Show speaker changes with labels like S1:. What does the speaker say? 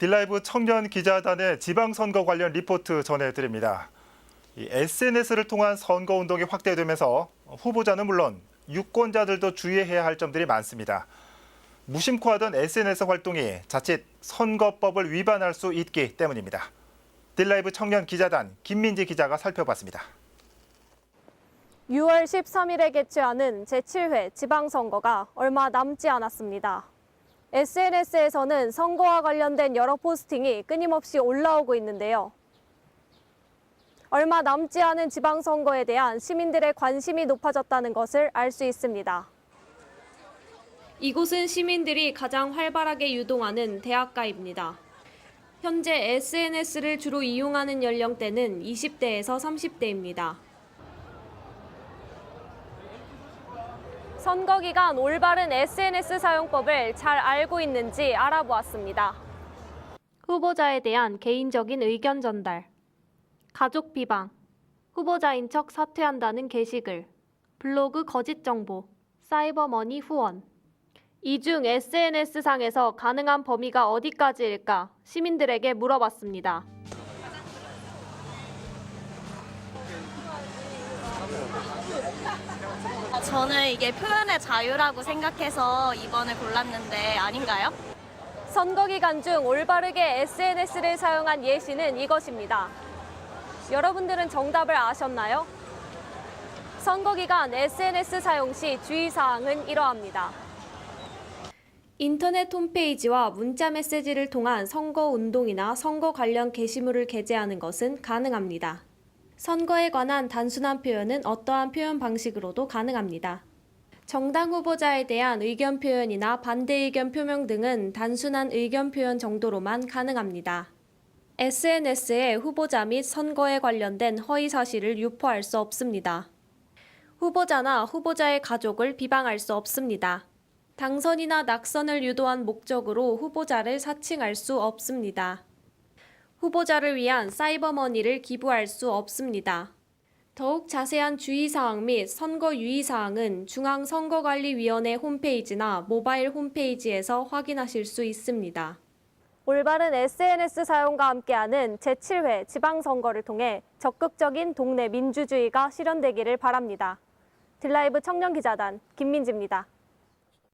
S1: 딜라이브 청년 기자단의 지방선거 관련 리포트 전해드립니다. SNS를 통한 선거운동이 확대되면서 후보자는 물론 유권자들도 주의해야 할 점들이 많습니다. 무심코 하던 SNS 활동이 자칫 선거법을 위반할 수 있기 때문입니다. 딜라이브 청년 기자단 김민지 기자가 살펴봤습니다.
S2: 6월 13일에 개최하는 제7회 지방선거가 얼마 남지 않았습니다. SNS에서는 선거와 관련된 여러 포스팅이 끊임없이 올라오고 있는데요. 얼마 남지 않은 지방선거에 대한 시민들의 관심이 높아졌다는 것을 알 수 있습니다. 이곳은 시민들이 가장 활발하게 유동하는 대학가입니다. 현재 SNS를 주로 이용하는 연령대는 20대에서 30대입니다. 선거 기간 올바른 SNS 사용법을 잘 알고 있는지 알아보았습니다. 후보자에 대한 개인적인 의견 전달, 가족 비방, 후보자인 척 사퇴한다는 게시글, 블로그 거짓 정보, 사이버머니 후원. 이 중 SNS상에서 가능한 범위가 어디까지일까 시민들에게 물어봤습니다.
S3: 저는 이게 표현의 자유라고 생각해서 이번에 골랐는데 아닌가요?
S2: 선거 기간 중 올바르게 SNS를 사용한 예시는 이것입니다. 여러분들은 정답을 아셨나요? 선거 기간 SNS 사용 시 주의사항은 이러합니다. 인터넷 홈페이지와 문자 메시지를 통한 선거 운동이나 선거 관련 게시물을 게재하는 것은 가능합니다. 선거에 관한 단순한 표현은 어떠한 표현 방식으로도 가능합니다. 정당 후보자에 대한 의견 표현이나 반대 의견 표명 등은 단순한 의견 표현 정도로만 가능합니다. SNS에 후보자 및 선거에 관련된 허위 사실을 유포할 수 없습니다. 후보자나 후보자의 가족을 비방할 수 없습니다. 당선이나 낙선을 유도한 목적으로 후보자를 사칭할 수 없습니다. 후보자를 위한 사이버머니를 기부할 수 없습니다. 더욱 자세한 주의사항 및 선거 유의사항은 중앙선거관리위원회 홈페이지나 모바일 홈페이지에서 확인하실 수 있습니다. 올바른 SNS 사용과 함께하는 제7회 지방선거를 통해 적극적인 동네 민주주의가 실현되기를 바랍니다. 딜라이브 청년기자단 김민지입니다.